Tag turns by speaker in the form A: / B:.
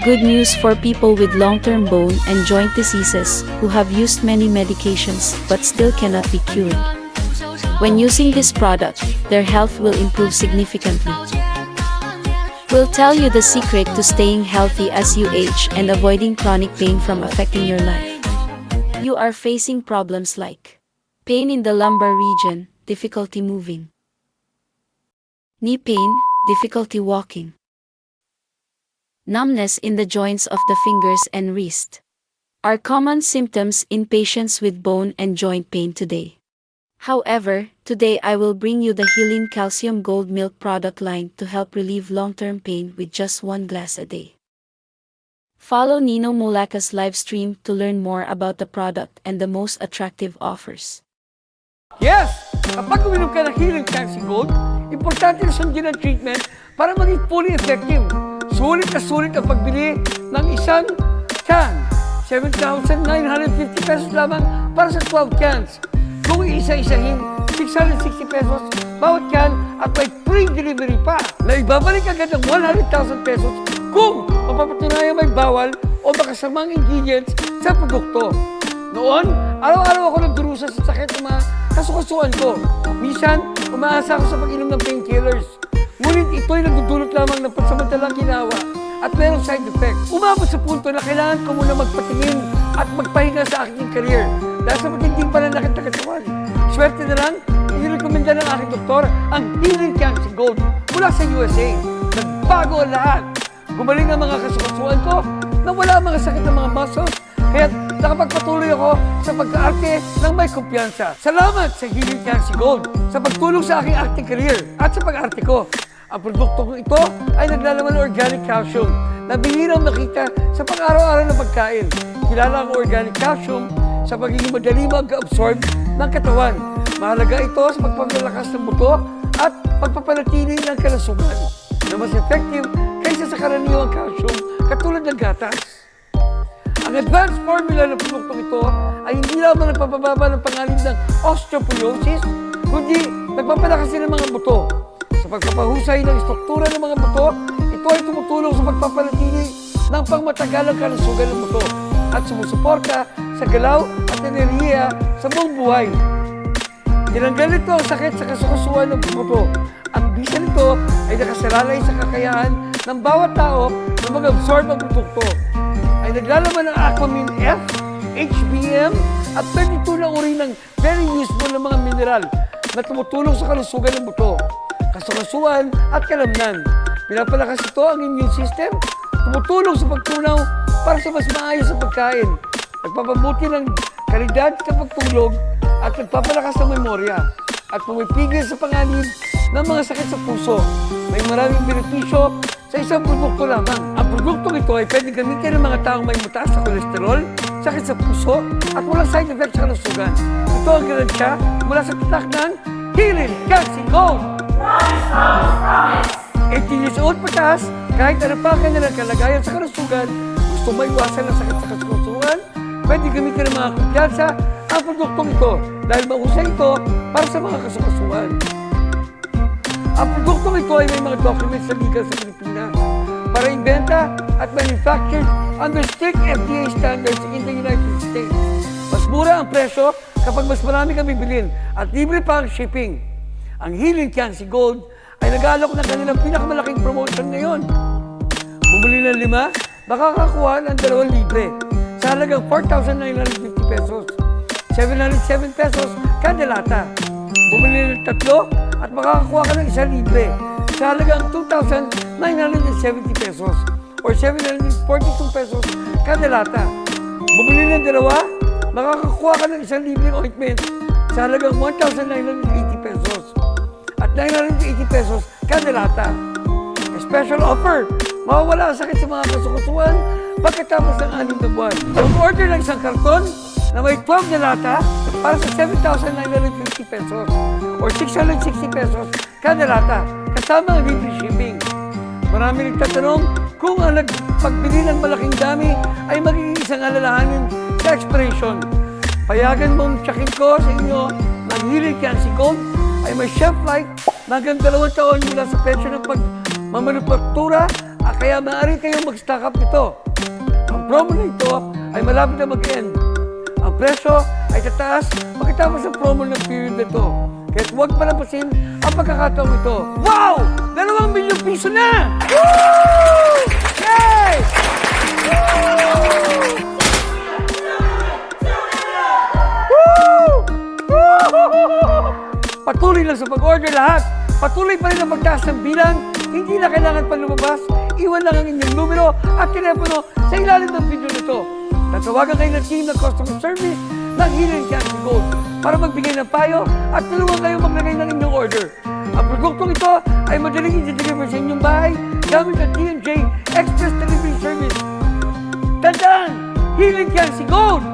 A: Good news for people with long-term bone and joint diseases who have used many medications but still cannot be cured. When using this product, their health will improve significantly. We'll tell you the secret to staying healthy as you age and avoiding chronic pain from affecting your life. You are facing problems like pain in the lumbar region, difficulty moving, knee pain, difficulty walking, numbness in the joints of the fingers and wrist are common symptoms in patients with bone and joint pain today. However, today I will bring you the Healing Calcium Gold Milk product line to help relieve long-term pain with just 1 glass a day. Follow Nino Molaca's live stream to learn more about the product and the most attractive offers.
B: Yes! Kapag uminom ka ng Healing Calcium Gold, importante na sundin ang treatment para maging fully effective. Sulit na sulit ang pagbili ng isang can. 7,950 pesos lamang para sa 12 cans. Kung iisa-isahin, 660 pesos bawat can at may free delivery pa na ibabalik agad ng 100,000 pesos kung mapapatunayan may bawal o makasamang ingredients sa produkto. Noon, araw-araw ako nagdurusa sa sakit ng mga kasukasuan ko. Minsan, umaasa ako sa pag-inom ng painkillers. Ngunit ito'y nagdudulot lamang ng pansamantalang ginawa at mayroong side effects. Umabot sa punto na kailangan ko muna magpatingin at magpahinga sa aking career dahil sa matinding pananakit na katawan. Swerte na lang, inirekomenda ng aking doktor ang Healing Calcium Gold mula sa USA. Nagbago ang lahat. Gumaling ang mga kasukasuan ko, nawala ang mga sakit ng mga muscles, kaya nakapagpatuloy ako sa pagkaarte ng may kumpiyansa. Salamat sa Healing Calcium Gold sa pagtulong sa aking acting career at sa pag-arte ko. Ang produkto kong ito ay naglalaman ng organic calcium na bihirang makita sa pang-araw-araw na pagkain. Kilala ang organic calcium sa pagiging madali mag-absorb ng katawan. Mahalaga ito sa pagpapalakas ng buto at pagpapanatili ng kalusugan na mas effective kaysa sa karaniwang calcium katulad ng gatas. Ang advanced formula ng produktong ito ay hindi lamang nagpapababa ng panganib ng osteoporosis, kundi nagpapalakas din ng mga buto. Sa pagpapahusay ng struktura ng mga buto, ito ay tumutulong sa pagpapanatili ng pangmatagalang kalusugan ng buto at sumusuporta sa galaw at enerhiya sa buong buhay. Tinanggal nito ang sakit sa kasukasuan ng buto. Ang bisa nito ay nakasalalay sa kakayahan ng bawat tao na mag-absorb ang produkto. Ay naglalaman ng Aquamin F, HBM at 32 na uri ng very useful na mga mineral na tumutulong sa kalusugan ng buto, kasukasuan at kalamnan. Pinapalakas ito ang immune system, tumutulong sa pagtunaw para sa mas maayos na pagkain, nagpapabuti ng kalidad sa pagtulog at nagpapalakas ng memorya at pumipigil sa panganib ng mga sakit sa puso. May maraming benepisyo sa isang produkto lamang. Ang produktong ito ay pwedeng gamitin ng mga taong may mataas na kolesterol, sakit sa puso at walang side effects sa kalusugan. Ito ang garansya mula sa tatak ng Healing Calcium Gold. 18 years old pataas, kahit ano pa ang kanilang kalagayan sa kalusugan, gusto maiwasan ang sakit sa kalusugan, pwede gamitin ng mga kumpiyansa ang produktong ito dahil mahusay ito para sa mga kasukasuan. Ang produktong ito ay may mga documents na legal sa Pilipinas para ibenta at manufactured under strict FDA standards in the United States. Mas mura ang presyo kapag mas marami kang bibilin at libre pa ang shipping. Ang Healing Calcium Gold ay nag-aalok ng kanilang pinakamalaking promotion ngayon. Bumili ng 5, makakakuha ng 2 libre sa halagang 4,950 pesos. 707 pesos kada lata. Bumili ng 3 at makakakuha ka ng 1 libre sa halagang 2,970 pesos or 742 pesos kada lata. Bumili ng 2, makakakuha ka ng 1 libreng ointment sa halagang 1,980 pesos at 980 pesos kada lata. Special offer, mawawala ang sakit sa mga kasukasuan pagkatapos ng 6 na buwan. Mag-order ng isang karton na may 12 na lata para sa 7,950 pesos or 660 pesos kada lata, kasama ang libre shipping. Marami nagtatanong kung ang nagpagbili ng malaking dami ay magiging isang alalahanin sa expiration. Payagan mong tsakin ko sa inyo ng Healing Calcium Gold ay may shelf life na hanggang 2 taon mula sa presyo ng pagmamanufaktura at Kaya maaari kayong mag-stock up nito. Ang promo na ito ay malapit na mag-end. Ang presyo ay tataas pagkatapos ng promo ng period na ito. Kaya huwag palampasin ang pagkakataong ito. Wow! 2 milyong piso na! Woo! Yay! Patuloy lang sa pag-order lahat. Patuloy pa rin ang pagtaas ng bilang. Hindi na kailangan pa lumabas. Iwan lang ang inyong numero at telepono sa ilalim ng video nito. Tatawagan kayo ng team ng customer service ng Healing Candy Gold para magbigay ng payo at tulungan kayo maglagay ng inyong order. Ang produktong ito ay madaling i-deliver sa inyong bahay gamit ang TNJ Express Delivery Service. Tandaan! Healing Candy Gold!